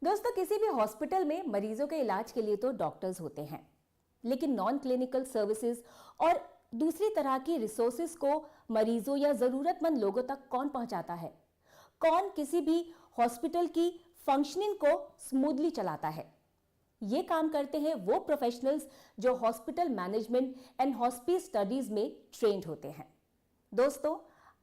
दोस्तों, किसी भी हॉस्पिटल में मरीजों के इलाज के लिए तो डॉक्टर्स होते हैं, लेकिन नॉन क्लिनिकल सर्विसेज और दूसरी तरह की रिसोर्सेज को मरीजों या जरूरतमंद लोगों तक कौन पहुंचाता है? कौन किसी भी हॉस्पिटल की फंक्शनिंग को स्मूथली चलाता है? ये काम करते हैं वो प्रोफेशनल्स जो hospital management and hospice studies में ट्रेंड होते हैं। दोस्तों,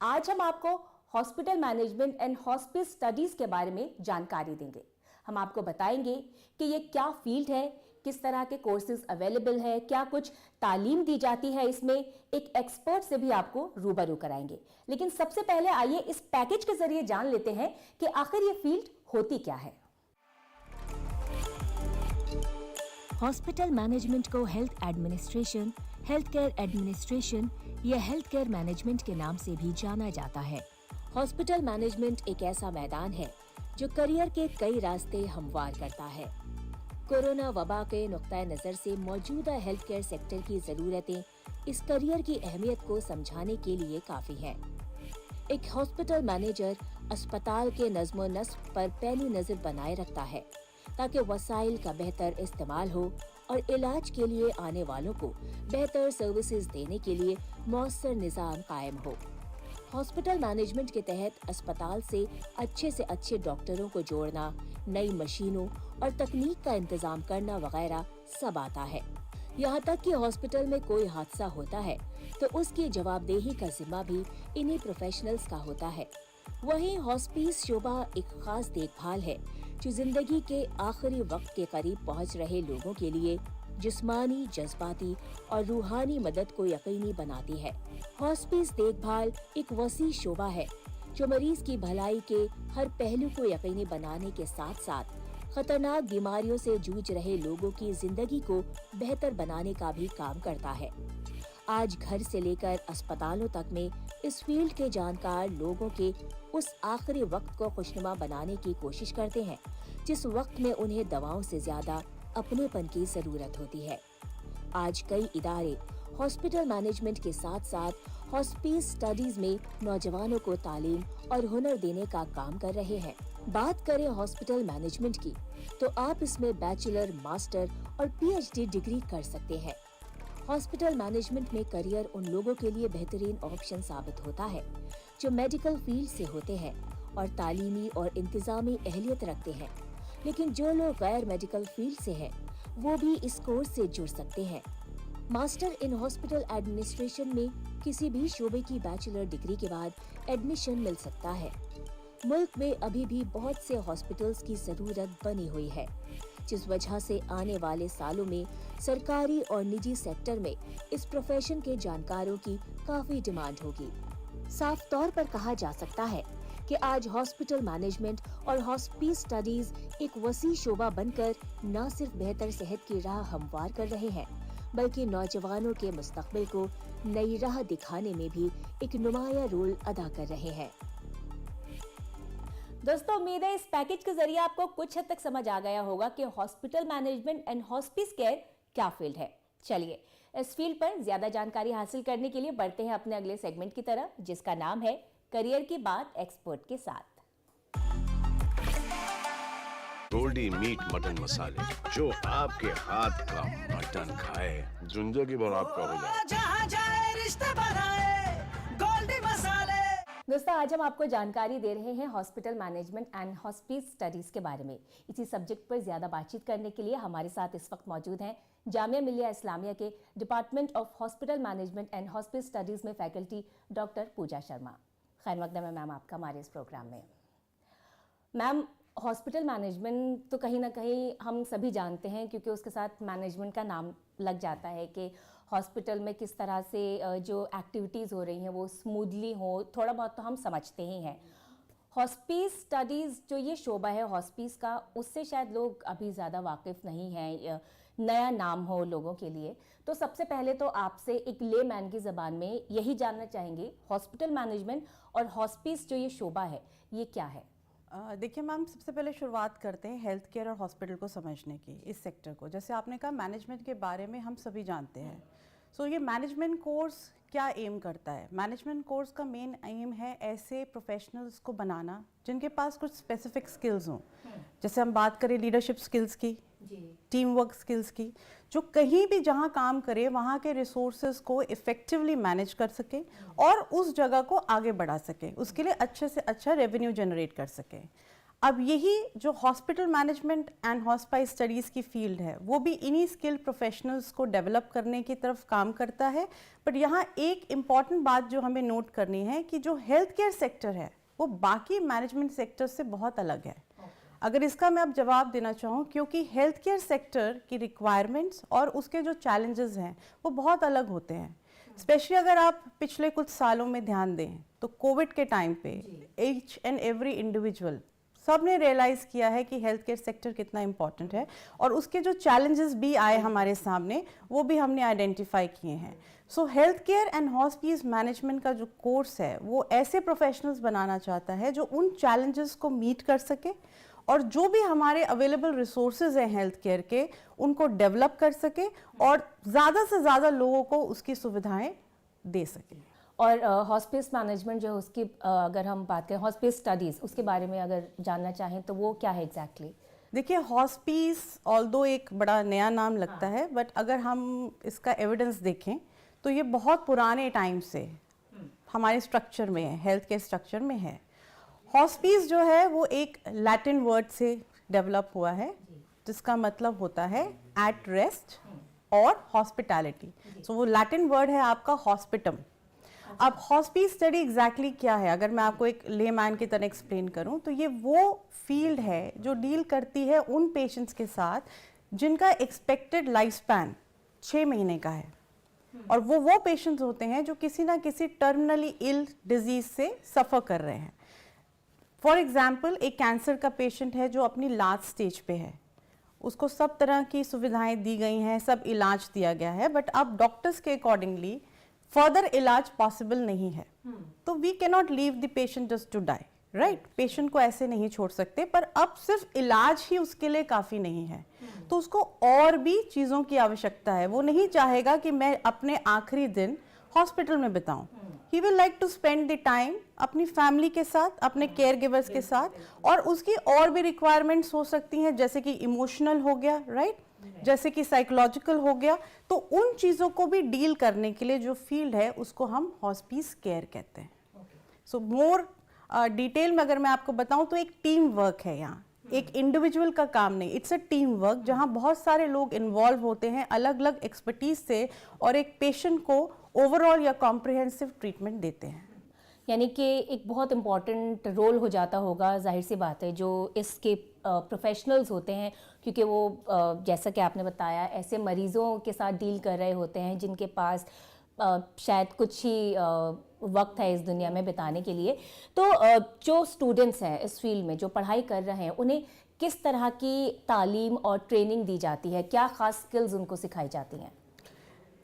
आज हम आपको hospital management and hospice studies के बारे में जानकारी देंगे। हम आपको बताएंगे कि ये क्या फील्ड है, किस तरह के कोर्सेज अवेलेबल है, क्या कुछ तालीम दी जाती है इसमें, एक एक्सपर्ट से भी आपको रूबरू कराएंगे। लेकिन सबसे पहले आइए इस पैकेज के जरिए जान लेते हैं कि आखिर ये फील्ड होती क्या है। हॉस्पिटल मैनेजमेंट को health administration, health care administration या हेल्थ केयर मैनेजमेंट के नाम से भी जाना जाता है। हॉस्पिटल मैनेजमेंट एक ऐसा मैदान है जो करियर के कई रास्ते हमवार करता है। कोरोना वबा के नुक्ता नजर से मौजूदा हेल्थ केयर सेक्टर की जरूरतें इस करियर की अहमियत को समझाने के लिए काफी हैं। एक हॉस्पिटल मैनेजर अस्पताल के नज़्म नस्क पर पैनी नजर बनाए रखता है ताकि वसाइल का बेहतर इस्तेमाल हो और इलाज के लिए आने वालों को बेहतर सर्विसेज देने के लिए मौसर निज़ाम कायम हो। हॉस्पिटल मैनेजमेंट के तहत अस्पताल से अच्छे डॉक्टरों को जोड़ना, नई मशीनों और तकनीक का इंतजाम करना वगैरह सब आता है। यहाँ तक कि हॉस्पिटल में कोई हादसा होता है तो उसकी जवाबदेही का जिम्मा भी इन्हीं प्रोफेशनल्स का होता है। वहीं हॉस्पिस शोबा एक खास देखभाल है जो जिंदगी के आखिरी वक्त के करीब पहुँच रहे लोगों के लिए जिस्मानी, जज्बाती और रूहानी मदद को यकीनी बनाती है। हॉस्पिस देखभाल एक वसी शोबा है जो मरीज की भलाई के हर पहलू को यकीनी बनाने के साथ साथ खतरनाक बीमारियों से जूझ रहे लोगों की जिंदगी को बेहतर बनाने का भी काम करता है। आज घर से लेकर अस्पतालों तक में इस फील्ड के जानकार लोगों के उस आखिरी वक्त को खुशनुमा बनाने की कोशिश करते हैं जिस वक्त में उन्हें दवाओं से ज्यादा अपनेपन की जरूरत होती है। आज कई इदारे हॉस्पिटल मैनेजमेंट के साथ साथ हॉस्पिस स्टडीज में नौजवानों को तालीम और हुनर देने का काम कर रहे हैं। बात करें हॉस्पिटल मैनेजमेंट की तो आप इसमें बैचलर, मास्टर और पीएचडी डिग्री कर सकते हैं। हॉस्पिटल मैनेजमेंट में करियर उन लोगों के लिए बेहतरीन ऑप्शन साबित होता है जो मेडिकल फील्ड से होते हैं और तालीमी और इंतजामी अहलियत रखते हैं, लेकिन जो लोग गैर मेडिकल फील्ड से हैं, वो भी इस कोर्स से जुड़ सकते हैं। मास्टर इन हॉस्पिटल एडमिनिस्ट्रेशन में किसी भी शोबे की बैचलर डिग्री के बाद एडमिशन मिल सकता है। मुल्क में अभी भी बहुत से हॉस्पिटल्स की जरूरत बनी हुई है, जिस वजह से आने वाले सालों में सरकारी और निजी सेक्टर में इस प्रोफेशन के जानकारों की काफी डिमांड होगी। साफ तौर पर कहा जा सकता है कि आज हॉस्पिटल मैनेजमेंट और हॉस्पिस स्टडीज एक वसी शोबा बनकर न सिर्फ बेहतर सेहत की राह हमवार कर रहे हैं, बल्कि नौजवानों के मुस्तकबिल को नई राह दिखाने में भी एक नुमाया रोल अदा कर रहे हैं। दोस्तों, उम्मीद है इस पैकेज के जरिए आपको कुछ हद तक समझ आ गया होगा कि hospital management and hospice care क्या फील्ड है। चलिए, इस फील्ड पर ज्यादा जानकारी हासिल करने के लिए बढ़ते हैं अपने अगले सेगमेंट की तरफ, जिसका नाम है करियर की बात एक्सपर्ट के साथ। गोल्डी मीट मटन मसाले, जो आपके हाथ का मटन खाए जिंदगी भर आपका हो जाए। जहाँ जाए रिश्ते बनाए गोल्डी मसाले। दोस्तों, आज हम आपको जानकारी दे रहे हैं hospital management and hospice studies के बारे में। इसी सब्जेक्ट पर ज्यादा बातचीत करने के लिए हमारे साथ इस वक्त मौजूद हैं जामिया मिलिया इस्लामिया के department of hospital management and hospice studies में फैकल्टी डॉक्टर पूजा शर्मा। खैर मकदम है मैम आपका हमारे इस प्रोग्राम में। मैम, हॉस्पिटल मैनेजमेंट तो कहीं ना कहीं हम सभी जानते हैं, क्योंकि उसके साथ मैनेजमेंट का नाम लग जाता है कि हॉस्पिटल में किस तरह से जो एक्टिविटीज़ हो रही हैं वो स्मूथली हो, थोड़ा बहुत तो हम समझते ही हैं। हॉस्पिस स्टडीज़ जो ये शोबा है हॉस्पिस का, उससे शायद लोग अभी ज़्यादा वाकिफ़ नहीं हैं, नया नाम हो लोगों के लिए। तो सबसे पहले तो आपसे एक ले मैन की ज़बान में यही जानना चाहेंगे, हॉस्पिटल मैनेजमेंट और हॉस्पिस जो ये शोबा है ये क्या है? देखिए मैम, सबसे पहले शुरुआत करते हैं हेल्थ केयर और हॉस्पिटल को समझने की, इस सेक्टर को। जैसे आपने कहा, मैनेजमेंट के बारे में हम सभी जानते हैं। सो ये मैनेजमेंट कोर्स क्या एम करता है? मैनेजमेंट कोर्स का मेन एम है ऐसे प्रोफेशनल्स को बनाना जिनके पास कुछ स्पेसिफिक स्किल्स हों। जैसे हम बात करें लीडरशिप स्किल्स की, टीम वर्क स्किल्स की, जो कहीं भी जहाँ काम करे वहाँ के रिसोर्सेज को इफ़ेक्टिवली मैनेज कर सके और उस जगह को आगे बढ़ा सके, उसके लिए अच्छे से अच्छा रेवेन्यू जनरेट कर सके। अब यही जो hospital management and hospice studies की फील्ड है, वो भी इन्हीं स्किल्ड प्रोफेशनल्स को डेवलप करने की तरफ काम करता है। बट यहाँ एक इम्पॉर्टेंट बात जो हमें नोट करनी है कि जो हेल्थ केयर सेक्टर है वो बाकी मैनेजमेंट सेक्टर से बहुत अलग है। अगर इसका मैं अब जवाब देना चाहूँ, क्योंकि हेल्थ केयर सेक्टर की रिक्वायरमेंट्स और उसके जो चैलेंजेस हैं वो बहुत अलग होते हैं। स्पेशली अगर आप पिछले कुछ सालों में ध्यान दें तो कोविड के टाइम पे ईच एंड एवरी इंडिविजुअल सब ने रियलाइज़ किया है कि हेल्थ केयर सेक्टर कितना इम्पॉर्टेंट है, और उसके जो चैलेंजेस भी आए हमारे सामने वो भी हमने आइडेंटिफाई किए हैं। सो health care and hospice management का जो कोर्स है वो ऐसे प्रोफेशनल्स बनाना चाहता है जो उन चैलेंजेस को मीट कर सके और जो भी हमारे अवेलेबल रिसोर्सेज हैं हेल्थ केयर के, उनको डेवलप कर सके और ज़्यादा से ज़्यादा लोगों को उसकी सुविधाएं दे सके। और हॉस्पिस मैनेजमेंट जो है उसकी अगर हम बात करें, हॉस्पिस स्टडीज़, उसके बारे में अगर जानना चाहें तो वो क्या है एग्जैक्टली? देखिए, हॉस्पिस ऑल्दो एक बड़ा नया नाम लगता है, बट अगर हम इसका एविडेंस देखें तो ये बहुत पुराने टाइम से हमारे स्ट्रक्चर में है, हेल्थ केयर स्ट्रक्चर में है। हॉस्पिस जो है वो एक लैटिन वर्ड से डेवलप हुआ है जिसका मतलब होता है एट रेस्ट और हॉस्पिटैलिटी। सो वो लैटिन वर्ड है आपका हॉस्पिटम। अब हॉस्पिस स्टडी एग्जैक्टली क्या है, अगर मैं आपको एक लेमैन की तरह एक्सप्लेन करूं तो ये वो फील्ड है जो डील करती है उन पेशेंट्स के साथ जिनका एक्सपेक्टेड लाइफ स्पैन 6 महीने का है, और वो पेशेंट्स होते हैं जो किसी ना किसी टर्मिनली इल डिजीज से सफ़र कर रहे हैं। फॉर एग्जाम्पल, एक कैंसर का पेशेंट है जो अपनी लास्ट स्टेज पे है, उसको सब तरह की सुविधाएं दी गई हैं, सब इलाज दिया गया है, बट अब डॉक्टर्स के अकॉर्डिंगली फर्दर इलाज पॉसिबल नहीं है। तो we can not leave the patient just to die, right? Patient को ऐसे नहीं छोड़ सकते, पर अब सिर्फ इलाज ही उसके लिए काफ़ी नहीं है, तो उसको और भी चीज़ों की आवश्यकता है। वो नहीं चाहेगा कि मैं अपने आखिरी दिन हॉस्पिटल में बिताऊं। He will like to spend the time अपनी फैमिली के साथ, अपने केयर गिवर्स के साथ, और उसकी और भी रिक्वायरमेंट्स हो सकती हैं, जैसे कि इमोशनल हो गया, राइट, जैसे कि साइकोलॉजिकल हो गया। तो उन चीज़ों को भी डील करने के लिए जो फील्ड है उसको हम हॉस्पिस केयर कहते हैं। सो मोर डिटेल में अगर मैं आपको बताऊं तो एक टीम वर्क है यहाँ, एक इंडिविजुअल का काम नहीं, इट्स अ टीम वर्क जहाँ बहुत सारे लोग इन्वॉल्व होते हैं अलग अलग एक्सपर्टीज से, और एक पेशेंट को ओवरऑल या कॉम्प्रिहेंसिव ट्रीटमेंट देते हैं। यानी कि एक बहुत इम्पॉर्टेंट रोल हो जाता होगा, जाहिर सी बात है, जो इसके प्रोफेशनल्स होते हैं, क्योंकि वो जैसा कि आपने बताया ऐसे मरीज़ों के साथ डील कर रहे होते हैं जिनके पास शायद कुछ ही वक्त है इस दुनिया में बिताने के लिए। तो जो स्टूडेंट्स हैं इस फील्ड में, जो पढ़ाई कर रहे हैं, उन्हें किस तरह की तालीम और ट्रेनिंग दी जाती है? क्या ख़ास स्किल्स उनको सिखाई जाती हैं?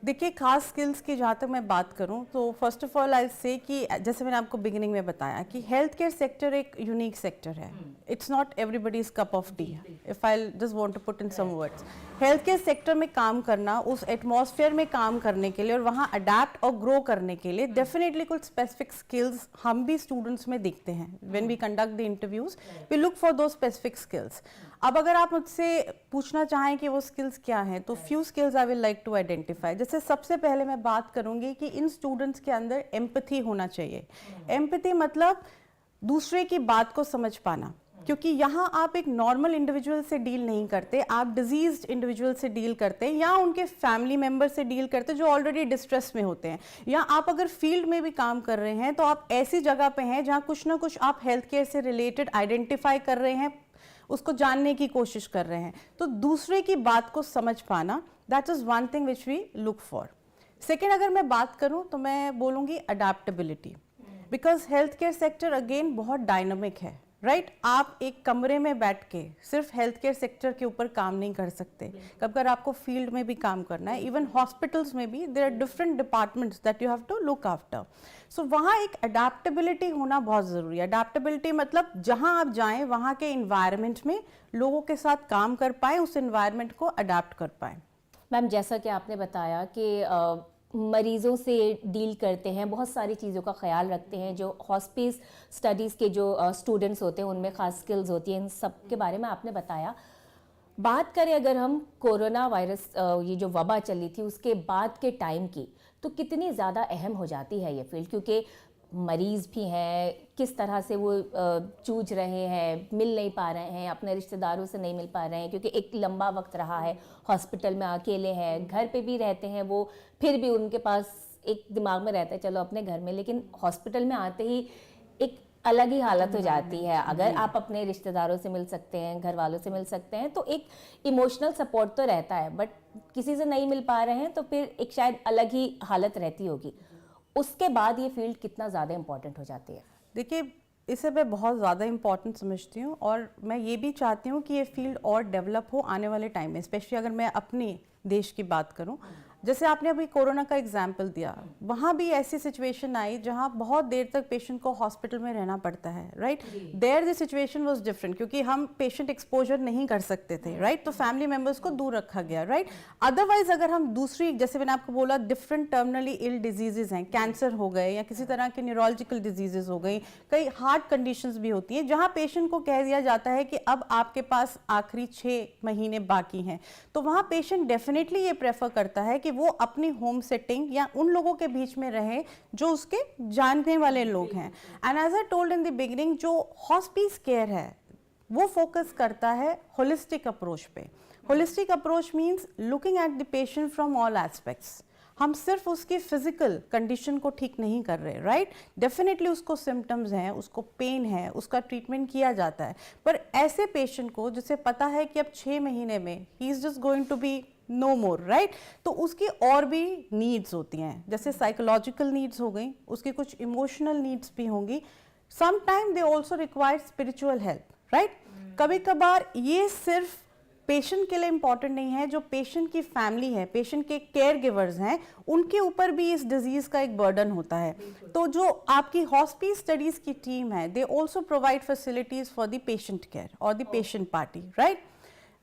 देखिए, खास स्किल्स की जहाँ तक मैं बात करूँ तो फर्स्ट ऑफ ऑल आई से कि जैसे मैंने आपको बिगिनिंग में बताया कि हेल्थ केयर सेक्टर एक यूनिक सेक्टर है। It's not everybody's cup of tea, if I just want to put in some words. Health care sector में काम करना, उस एटमॉस्फेयर में काम करने के लिए और वहाँ अडेप्ट और ग्रो करने के लिए डेफिनेटली कुछ स्पेसिफिक स्किल्स हम भी स्टूडेंट्स में देखते हैं। When we conduct the interviews we look for दो स्पेसिफिक स्किल्स। अब अगर आप मुझसे पूछना चाहें कि वो स्किल्स क्या हैं, तो few skills I will like to identify. जैसे सबसे पहले मैं बात करूंगी कि इन स्टूडेंट्स के अंदर एम्पैथी होना चाहिए। एम्पैथी मतलब दूसरे की बात को समझ पाना, क्योंकि यहाँ आप एक नॉर्मल इंडिविजुअल से डील नहीं करते, आप डिजीज्ड इंडिविजुअल से डील करते हैं या उनके फैमिली मेंबर से डील करते हैं जो ऑलरेडी डिस्ट्रेस में होते हैं। या आप अगर फील्ड में भी काम कर रहे हैं तो आप ऐसी जगह पे हैं जहाँ कुछ ना कुछ आप हेल्थ केयर से रिलेटेड आइडेंटिफाई कर रहे हैं, उसको जानने की कोशिश कर रहे हैं। तो दूसरे की बात को समझ पाना, that is one thing which we look for. Second, अगर मैं बात करूं तो मैं बोलूँगी adaptability. Because health care sector again बहुत डायनामिक है, राइट आप एक कमरे में बैठ के सिर्फ हेल्थ केयर सेक्टर के ऊपर काम नहीं कर सकते, कभी अगर आपको फील्ड में भी काम करना है, इवन हॉस्पिटल्स में भी there are different departments that you have to look after. So वहाँ एक अडेप्टेबिलिटी होना बहुत ज़रूरी है। अडेप्टेबिलिटी मतलब जहाँ आप जाएं वहाँ के इन्वायरमेंट में लोगों के साथ काम कर पाए, उस इन्वायरमेंट को अडेप्ट कर पाए। मैम जैसा कि आपने बताया कि मरीज़ों से डील करते हैं, बहुत सारी चीज़ों का ख्याल रखते हैं, जो हॉस्पिस स्टडीज़ के जो स्टूडेंट्स होते हैं उनमें ख़ास स्किल्स होती हैं, इन सब के बारे में आपने बताया। बात करें अगर हम कोरोना वायरस ये जो वबा चली थी उसके बाद के टाइम की, तो कितनी ज़्यादा अहम हो जाती है ये फील्ड, क्योंकि मरीज़ भी हैं, किस तरह से वो जूझ रहे हैं, मिल नहीं पा रहे हैं, अपने रिश्तेदारों से नहीं मिल पा रहे हैं क्योंकि एक लंबा वक्त रहा है, हॉस्पिटल में अकेले हैं, घर पे भी रहते हैं वो, फिर भी उनके पास एक दिमाग में रहता है चलो अपने घर में, लेकिन हॉस्पिटल में आते ही एक अलग ही हालत हो जाती है। अगर आप अपने रिश्तेदारों से मिल सकते हैं, घर वालों से मिल सकते हैं तो एक इमोशनल सपोर्ट तो रहता है, बट किसी से नहीं मिल पा रहे हैं तो फिर एक शायद अलग ही हालत रहती होगी। उसके बाद ये फील्ड कितना ज़्यादा इम्पॉर्टेंट हो जाती है? देखिए इसे मैं बहुत ज़्यादा इम्पॉर्टेंट समझती हूँ और मैं ये भी चाहती हूँ कि ये फील्ड और डेवलप हो आने वाले टाइम में, स्पेशली अगर मैं अपने देश की बात करूँ। जैसे आपने अभी कोरोना का एग्जाम्पल दिया, वहाँ भी ऐसी सिचुएशन आई जहाँ बहुत देर तक पेशेंट को हॉस्पिटल में रहना पड़ता है, right. There the situation was different क्योंकि हम पेशेंट एक्सपोजर नहीं कर सकते थे, राइट, तो फैमिली मेम्बर्स को दूर रखा गया, राइट। अदरवाइज अगर हम दूसरी, जैसे मैंने आपको बोला, डिफरेंट टर्मिनली इल डिजीजेज हैं, कैंसर हो गए या किसी तरह के न्यूरोलॉजिकल डिजीजेज हो गई, कई हार्ट कंडीशंस भी होती हैं जहाँ पेशेंट को कह दिया जाता है कि अब आपके पास आखिरी 6 महीने बाकी हैं, तो वहाँ पेशेंट डेफिनेटली ये प्रेफर करता है कि वो अपनी होम सेटिंग या उन लोगों के बीच में रहे जो उसके जानने वाले लोग हैं। And as I told in the beginning, जो हॉस्पिस केयर है वो फोकस करता है होलिस्टिक अप्रोच पे। Holistic approach means looking at the patient from all aspects. हम सिर्फ उसकी फिजिकल कंडीशन को ठीक नहीं कर रहे, राइट। डेफिनेटली उसको सिम्टम्स हैं, उसको पेन है, उसका ट्रीटमेंट किया जाता है, पर ऐसे पेशेंट को जिसे पता है कि अब 6 महीने में ही is just going to be no more, right, तो उसकी और भी नीड्स होती हैं, जैसे साइकोलॉजिकल नीड्स हो गई, उसकी कुछ इमोशनल नीड्स भी होंगी, some time they also require spiritual help, right. कभी कभार ये सिर्फ पेशेंट के लिए इंपॉर्टेंट नहीं है, जो पेशेंट की फैमिली है, पेशेंट के केयर गिवर्स हैं, उनके ऊपर भी इस डिजीज का एक बर्डन होता है। तो जो आपकी हॉस्पिस स्टडीज की टीम है, they also provide facilities for the patient care और the patient party, right.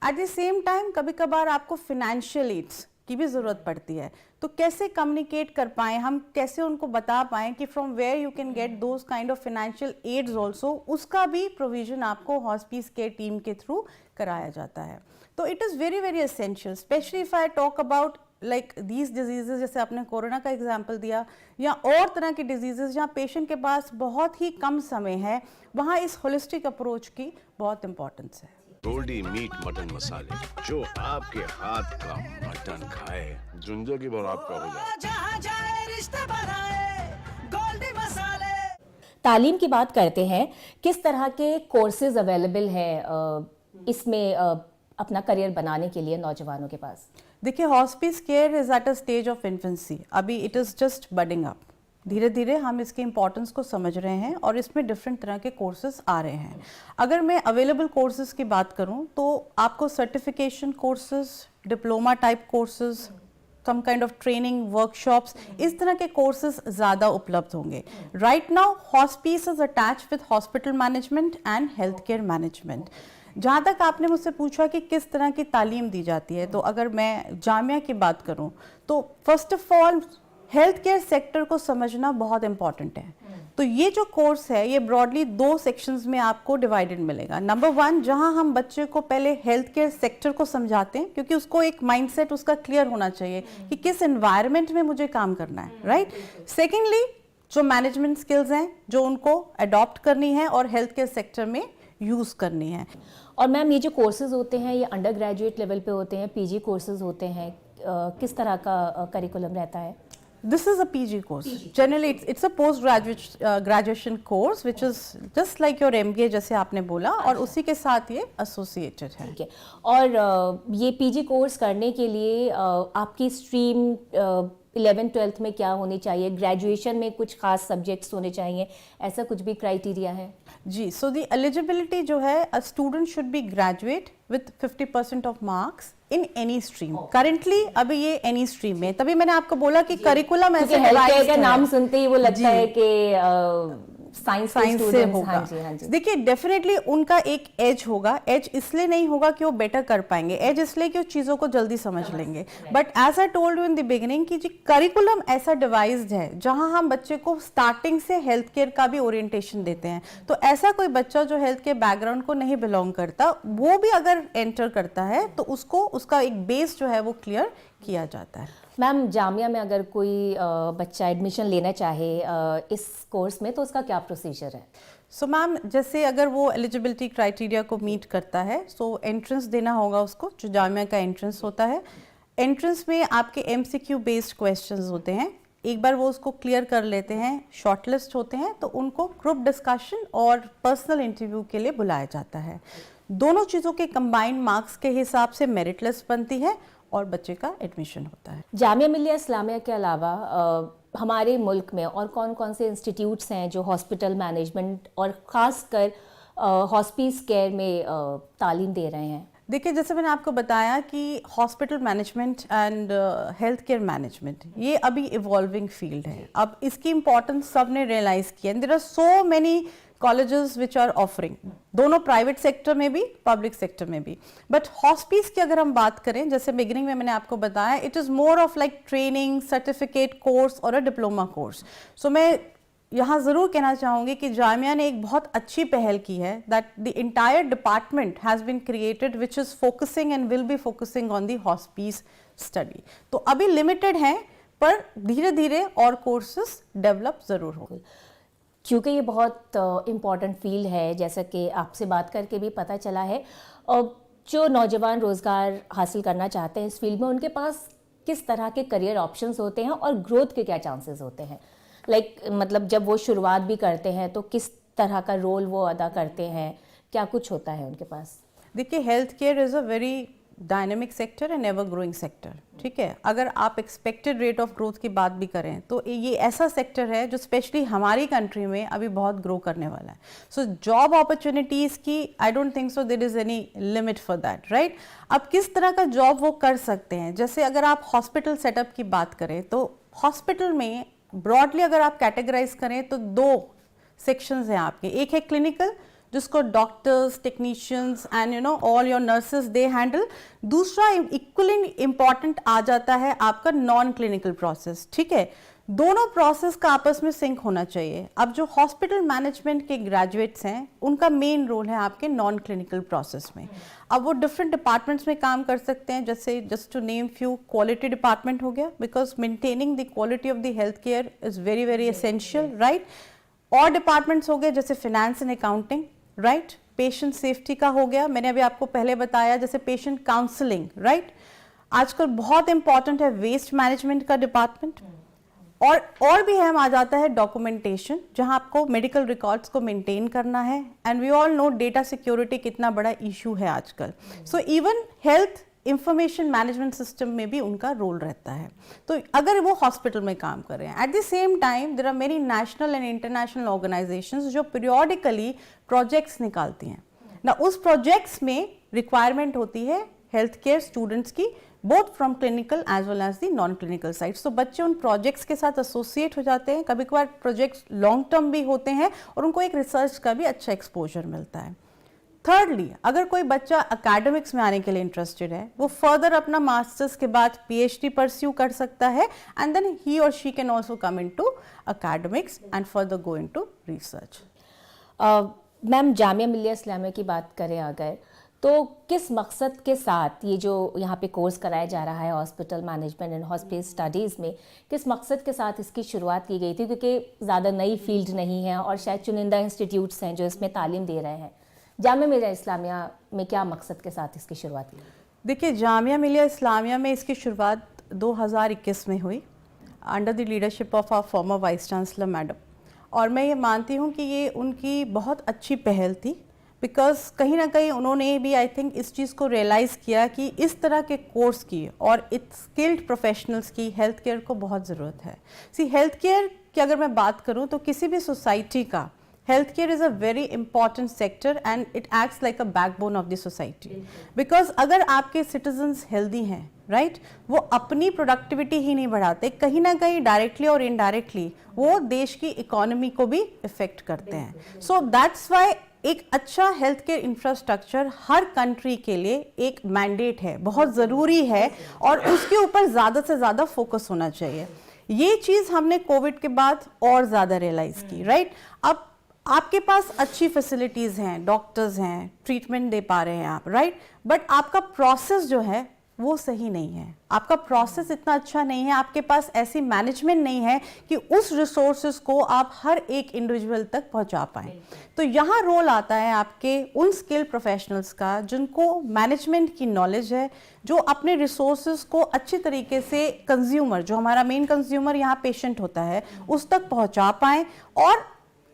At the same time कभी कभार आपको फिनेंशियल एड्स की भी ज़रूरत पड़ती है, तो कैसे कम्युनिकेट कर पाएँ हम, कैसे उनको बता पाएँ कि from where you can get those kind of financial aids also, उसका भी प्रोविजन आपको हॉस्पिस केयर टीम के थ्रू कराया जाता है। तो it is very very essential, specially if I talk about like these diseases, जैसे आपने कोरोना का एग्जाम्पल दिया, या और तरह की डिजीजेज जहाँ पेशेंट के पास बहुत ही कम समय है, वहाँ इस होलिस्टिक अप्रोच की बहुत इंपॉर्टेंस है। गोल्डी मीट मटन मसाले, जो आपके हाथ का मटन खाए जिंदगी भर आपका हो जाए। जहाँ जाए रिश्ते बनाए गोल्डी मसाले। तालीम की बात करते हैं, किस तरह के कोर्सेज अवेलेबल हैं इसमें अपना करियर बनाने के लिए नौजवानों के पास? देखिए hospice care is at a stage of infancy, अभी it is just budding up, धीरे धीरे हम इसके इम्पोर्टेंस को समझ रहे हैं और इसमें डिफरेंट तरह के कोर्सेज आ रहे हैं। अगर मैं अवेलेबल कोर्सेज की बात करूं तो आपको certification courses, diploma type courses, some kind of training workshops, इस तरह के कोर्सेज ज़्यादा उपलब्ध होंगे। Right now hospice is attached with hospital management and health care management. जहाँ तक आपने मुझसे पूछा कि किस तरह की तालीम दी जाती है, तो अगर मैं जामिया की बात करूँ तो first of all health care sector को समझना बहुत इंपॉर्टेंट है। तो ये जो कोर्स है ये ब्रॉडली 2 सेक्शंस में आपको डिवाइडेड मिलेगा। नंबर 1, जहां हम बच्चे को पहले हेल्थ केयर सेक्टर को समझाते हैं, क्योंकि उसको एक माइंडसेट उसका क्लियर होना चाहिए कि किस एनवायरनमेंट में मुझे काम करना है, राइट। सेकेंडली, जो मैनेजमेंट स्किल्स हैं जो उनको अडॉप्ट करनी है और हेल्थ केयर सेक्टर में यूज़ करनी है। और मैम ये जो कोर्सेज होते हैं ये अंडर ग्रेजुएट लेवल पे होते हैं, पीजी कोर्सेज होते हैं, किस तरह का करिकुलम रहता है? This is a PG course. Generally, it's a post graduation course, which is just like your MBA जैसे आपने बोला, और उसी के साथ ये associated है। ठीक है। और ये पीजी कोर्स करने के लिए आपकी स्ट्रीम 11th-12th में क्या होनी चाहिए, ग्रेजुएशन में कुछ खास सब्जेक्ट्स होने चाहिए, ऐसा कुछ भी क्राइटेरिया है? जी, सो द एलिजिबिलिटी जो है, a student should be graduate with 50% of marks in any stream. Currently अभी ये एनी स्ट्रीम में, तभी मैंने आपको बोला कि करिकुलम ऐसे हेल्थ केयर revised का है। नाम सुनते ही वो लगता जी। है कि साइंस से होगा। हाँ जी, हाँ जी। देखिए डेफिनेटली उनका एक एज होगा। एज इसलिए नहीं होगा कि वो बेटर कर पाएंगे, एज इसलिए कि वो चीज़ों को जल्दी समझ लेंगे। But as I told you in the beginning कि जी करिकुलम ऐसा डिवाइस्ड है जहां हम बच्चे को स्टार्टिंग से हेल्थ केयर का भी ओरिएंटेशन देते हैं। तो ऐसा कोई बच्चा जो हेल्थ केयर बैकग्राउंड को नहीं बिलोंग करता, वो भी अगर एंटर करता है तो उसको उसका एक बेस जो है वो क्लियर किया जाता है। मैम, जामिया में अगर कोई बच्चा एडमिशन लेना चाहे इस कोर्स में, तो उसका क्या प्रोसीजर है? सो मैम, जैसे अगर वो एलिजिबिलिटी क्राइटेरिया को मीट करता है, सो एंट्रेंस देना होगा उसको, जो जामिया का एंट्रेंस होता है। एंट्रेंस में आपके MCQ बेस्ड क्वेश्चंस होते हैं। एक बार वो उसको क्लियर कर लेते हैं, शॉर्टलिस्ट होते हैं, तो उनको ग्रुप डिस्कशन और पर्सनल इंटरव्यू के लिए बुलाया जाता है। दोनों चीज़ों के कंबाइंड मार्क्स के हिसाब से मेरिट लिस्ट बनती है और बच्चे का एडमिशन होता है। जामिया मिलिया इस्लामिया के अलावा हमारे मुल्क में और कौन कौन से इंस्टीट्यूट्स हैं जो हॉस्पिटल मैनेजमेंट और ख़ासकर हॉस्पिस केयर में तालीम दे रहे हैं? देखिए, जैसे मैंने आपको बताया कि hospital management and health care management ये अभी इवॉल्विंग फील्ड है। अब इसकी इम्पोर्टेंस सबने रियलाइज़ किया। There are so many colleges which are offering, दोनों प्राइवेट सेक्टर में भी पब्लिक सेक्टर में भी। बट हॉस्पिस की अगर हम बात करें, जैसे बिगिनिंग में मैंने आपको बताया, it is more of like training, certificate course और अ डिप्लोमा कोर्स। सो मैं यहाँ ज़रूर कहना चाहूँगी कि जामिया ने एक बहुत अच्छी पहल की है, that the entire department has been created which is focusing and will be focusing on the hospice study. तो अभी लिमिटेड हैं, पर धीरे धीरे और कोर्सेज डेवलप ज़रूर होंगे। क्योंकि ये बहुत इम्पॉर्टेंट फील्ड है, जैसा कि आपसे बात करके भी पता चला है। जो नौजवान रोज़गार हासिल करना चाहते हैं इस फील्ड में, उनके पास किस तरह के करियर ऑप्शंस होते हैं और ग्रोथ के क्या चांसेस होते हैं? मतलब जब वो शुरुआत भी करते हैं तो किस तरह का रोल वो अदा करते हैं, क्या कुछ होता है उनके पास? देखिए, health care is a very dynamic sector and ever growing sector. ठीक है, अगर आप एक्सपेक्टेड रेट ऑफ ग्रोथ की बात भी करें तो ये ऐसा सेक्टर है जो स्पेशली हमारी कंट्री में अभी बहुत ग्रो करने वाला है। सो जॉब अपॉर्चुनिटीज़ की I don't think so there is any limit for that, right. अब किस तरह का जॉब वो कर सकते हैं, जैसे अगर आप हॉस्पिटल सेटअप की बात करें तो हॉस्पिटल में ब्रॉडली अगर आप कैटेगराइज करें तो दो सेक्शंस हैं आपके। एक है क्लिनिकल, जिसको doctors, technicians and all your nurses they handle. दूसरा इक्वली इम्पॉर्टेंट आ जाता है आपका नॉन क्लिनिकल प्रोसेस। ठीक है, दोनों प्रोसेस का आपस में सिंक होना चाहिए। अब जो हॉस्पिटल मैनेजमेंट के ग्रेजुएट्स हैं, उनका मेन रोल है आपके नॉन क्लिनिकल प्रोसेस में। अब वो डिफरेंट डिपार्टमेंट्स में काम कर सकते हैं, जैसे just to name few, quality department हो गया, because maintaining the quality of the health care is very very essential, right. और डिपार्टमेंट्स हो गए जैसे finance and accounting, right. Patient safety का हो गया, मैंने अभी आपको पहले बताया, जैसे पेशेंट काउंसलिंग, राइट। आजकल बहुत इंपॉर्टेंट है वेस्ट मैनेजमेंट का डिपार्टमेंट। और भी हम आ जाता है डॉक्यूमेंटेशन, जहां आपको मेडिकल रिकॉर्ड्स को मेंटेन करना है। And we all know data security कितना बड़ा इशू है आजकल। So even health information management system में भी उनका रोल रहता है। तो अगर वो हॉस्पिटल में काम कर रहे हैं, at the same time there are many national and international organisations जो पीरियोडिकली प्रोजेक्ट्स निकालती हैं ना। उस प्रोजेक्ट्स में रिक्वायरमेंट होती है हेल्थ केयर स्टूडेंट्स की, both from clinical as well as the non clinical side. तो बच्चे उन प्रोजेक्ट्स के साथ एसोसिएट हो जाते हैं। कभी कभार प्रोजेक्ट्स लॉन्ग टर्म भी होते हैं और उनको एक रिसर्च का भी अच्छा एक्सपोजर मिलता है। थर्डली, अगर कोई बच्चा एकेडमिक्स में आने के लिए इंटरेस्टेड है, वो फर्दर अपना मास्टर्स के बाद PhD परस्यू कर सकता है, एंड देन ही और she can also come into academics and further go into research. Ma'am, Jamia Millia Islamia की बात करें अगर, तो किस मकसद के साथ ये जो यहाँ पे कोर्स कराया जा रहा है hospital management and hospice studies में, किस मकसद के साथ इसकी शुरुआत की गई थी? क्योंकि ज़्यादा नई फील्ड नहीं है और शायद चुनिंदा इंस्टीट्यूट्स हैं जो इसमें तालीम दे रहे हैं। जामिया मिलिया इस्लामिया में क्या मकसद के साथ इसकी शुरुआत की? देखिए, जामिया मिलिया इस्लामिया में इसकी शुरुआत 2021 में हुई under the leadership of our former vice chancellor madam. और मैं ये मानती हूँ कि ये उनकी बहुत अच्छी पहल थी, बिकॉज कहीं ना कहीं उन्होंने भी आई थिंक इस चीज़ को रियलाइज़ किया कि इस तरह के कोर्स की और इस स्किल्ड प्रोफेशनल्स की हेल्थ केयर को बहुत ज़रूरत है। सी हेल्थ केयर की अगर मैं बात करूँ तो किसी भी सोसाइटी का health care is a very important sector and it acts like a backbone of the society because अगर आपके citizens healthy हैं right, वो अपनी productivity ही नहीं बढ़ाते, कहीं ना कहीं directly और indirectly वो देश की economy को भी affect करते हैं। So that's why एक अच्छा हेल्थ केयर इंफ्रास्ट्रक्चर हर कंट्री के लिए एक मैंडेट है, बहुत ज़रूरी है और उसके ऊपर ज़्यादा से ज़्यादा फोकस होना चाहिए। ये चीज़ हमने कोविड के बाद और ज़्यादा रियलाइज़ की राइट। अब आपके पास अच्छी फैसिलिटीज़ हैं, डॉक्टर्स हैं, ट्रीटमेंट दे पा रहे हैं आप राइट, बट आपका प्रोसेस जो है वो सही नहीं है, आपका प्रोसेस इतना अच्छा नहीं है, आपके पास ऐसी मैनेजमेंट नहीं है कि उस रिसोर्सेज को आप हर एक इंडिविजुअल तक पहुंचा पाएं। तो यहाँ रोल आता है आपके उन स्किल प्रोफेशनल्स का जिनको मैनेजमेंट की नॉलेज है, जो अपने रिसोर्सेज को अच्छी तरीके से कंज्यूमर, जो हमारा मेन कंज्यूमर यहाँ पेशेंट होता है, उस तक पहुँचा पाएँ और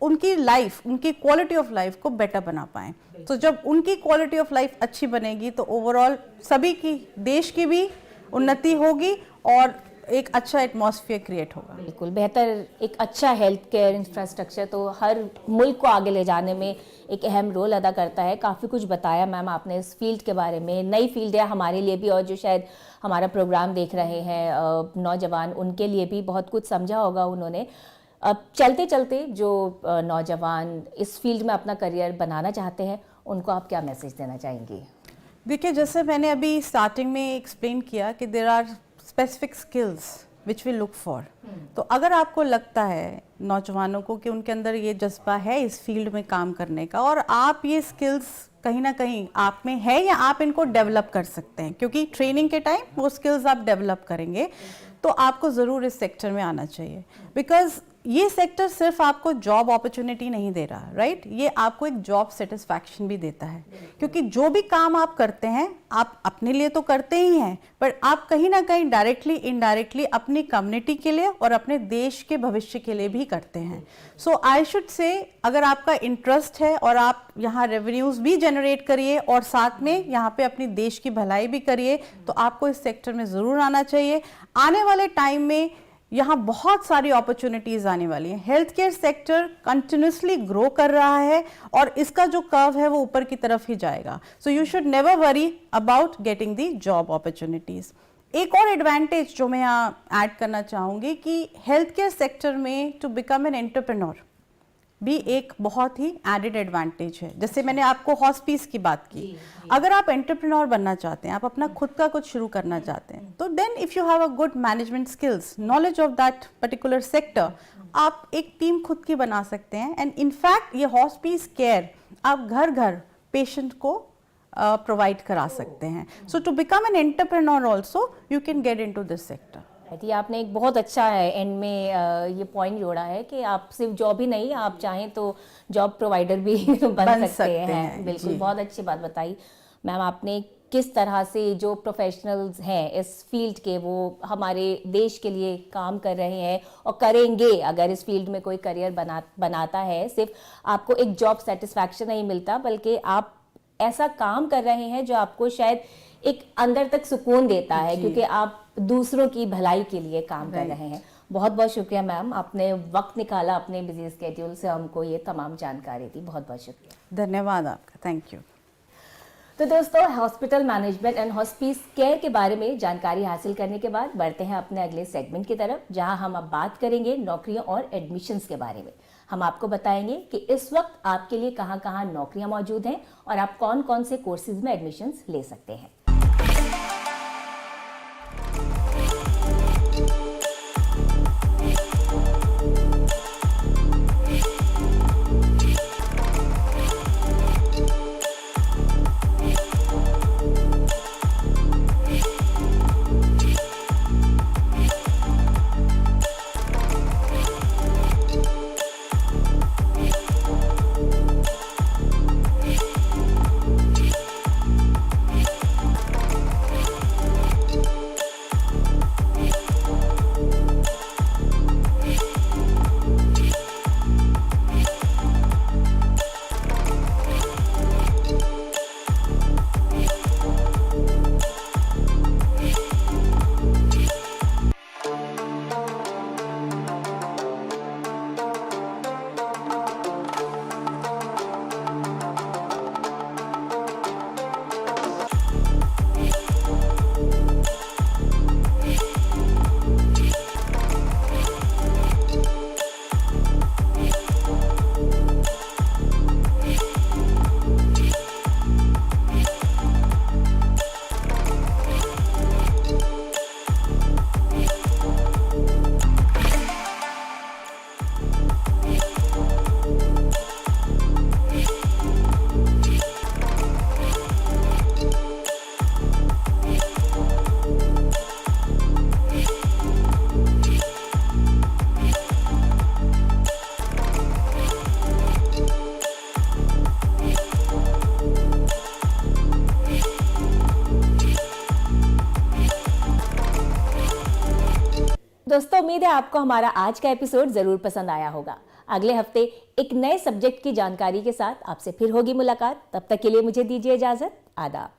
उनकी लाइफ, उनकी क्वालिटी ऑफ लाइफ को बेटर बना पाएं। तो जब उनकी क्वालिटी ऑफ लाइफ अच्छी बनेगी तो ओवरऑल सभी की, देश की भी उन्नति होगी और एक अच्छा एटमॉस्फेयर क्रिएट होगा। बिल्कुल, बेहतर एक अच्छा हेल्थ केयर इंफ्रास्ट्रक्चर तो हर मुल्क को आगे ले जाने में एक अहम रोल अदा करता है। काफ़ी कुछ बताया मैम आपने इस फील्ड के बारे में, नई फील्ड है हमारे लिए भी और जो शायद हमारा प्रोग्राम देख रहे हैं नौजवान, उनके लिए भी बहुत कुछ समझा होगा उन्होंने। अब चलते चलते जो नौजवान इस फील्ड में अपना करियर बनाना चाहते हैं, उनको आप क्या मैसेज देना चाहेंगी? देखिए, जैसे मैंने अभी स्टार्टिंग में एक्सप्लेन किया कि there are specific skills which we look for. तो अगर आपको लगता है नौजवानों को कि उनके अंदर ये जज्बा है इस फील्ड में काम करने का और आप ये स्किल्स कहीं ना कहीं आप में है या आप इनको डेवलप कर सकते हैं, क्योंकि ट्रेनिंग के टाइम वो स्किल्स आप डेवलप करेंगे, तो आपको ज़रूर इस सेक्टर में आना चाहिए। बिकॉज ये सेक्टर सिर्फ आपको जॉब अपॉर्चुनिटी नहीं दे रहा राइट, ये आपको एक जॉब सेटिस्फैक्शन भी देता है, क्योंकि जो भी काम आप करते हैं आप अपने लिए तो करते ही हैं, पर आप कहीं ना कहीं डायरेक्टली इनडायरेक्टली अपनी कम्युनिटी के लिए और अपने देश के भविष्य के लिए भी करते हैं। सो आई शुड से, अगर आपका इंटरेस्ट है और आप यहाँ रेवेन्यूज भी जनरेट करिए और साथ में यहाँ पे अपनी देश की भलाई भी करिए, तो आपको इस सेक्टर में ज़रूर आना चाहिए। आने वाले टाइम में यहाँ बहुत सारी अपॉर्चुनिटीज़ आने वाली हैं। Health care sector continuously grow कर रहा है और इसका जो कर्व है वो ऊपर की तरफ ही जाएगा। So you should never worry about getting the job opportunities. एक और एडवांटेज जो मैं यहाँ ऐड करना चाहूँगी कि हेल्थ केयर सेक्टर में टू बिकम एन एंटरप्रेन्योर भी एक बहुत ही एडेड एडवांटेज है। जैसे मैंने आपको हॉस्पिस की बात की, अगर आप एंटरप्रेन्योर बनना चाहते हैं, आप अपना खुद का कुछ शुरू करना चाहते हैं, तो then if you have a good management skills, knowledge of that particular sector, आप एक टीम खुद की बना सकते हैं। एंड इनफैक्ट ये हॉस्पिस केयर आप घर घर पेशेंट को प्रोवाइड करा सकते हैं। So to become an entrepreneur also you can get into this sector. ये आपने एक बहुत अच्छा है एंड में ये पॉइंट जोड़ा है कि आप सिर्फ जॉब ही नहीं, आप चाहें तो जॉब प्रोवाइडर भी बन सकते हैं। बिल्कुल, बहुत अच्छी बात बताई मैम आपने, किस तरह से जो प्रोफेशनल्स हैं इस फील्ड के, वो हमारे देश के लिए काम कर रहे हैं और करेंगे। अगर इस फील्ड में कोई करियर बनाता है, सिर्फ आपको एक जॉब सेटिस्फैक्शन नहीं मिलता, बल्कि आप ऐसा काम कर रहे हैं जो आपको शायद एक अंदर तक सुकून देता है, क्योंकि आप दूसरों की भलाई के लिए काम कर रहे हैं। बहुत बहुत शुक्रिया मैम, आपने वक्त निकाला अपने बिजी स्केड्यूल से हमको ये तमाम जानकारी दी। बहुत बहुत शुक्रिया। धन्यवाद आपका, थैंक यू। तो दोस्तों, hospital management and hospice care के बारे में जानकारी हासिल करने के बाद बढ़ते हैं अपने अगले सेगमेंट की तरफ, जहां हम अब बात करेंगे नौकरियों और एडमिशन्स के बारे में। हम आपको बताएंगे कि इस वक्त आपके लिए कहां-कहां नौकरियां मौजूद हैं और आप कौन-कौन से कोर्सेज में एडमिशन्स ले सकते हैं। दोस्तों, उम्मीद है आपको हमारा आज का एपिसोड जरूर पसंद आया होगा। अगले हफ्ते एक नए सब्जेक्ट की जानकारी के साथ आपसे फिर होगी मुलाकात। तब तक के लिए मुझे दीजिए इजाजत। आदाब।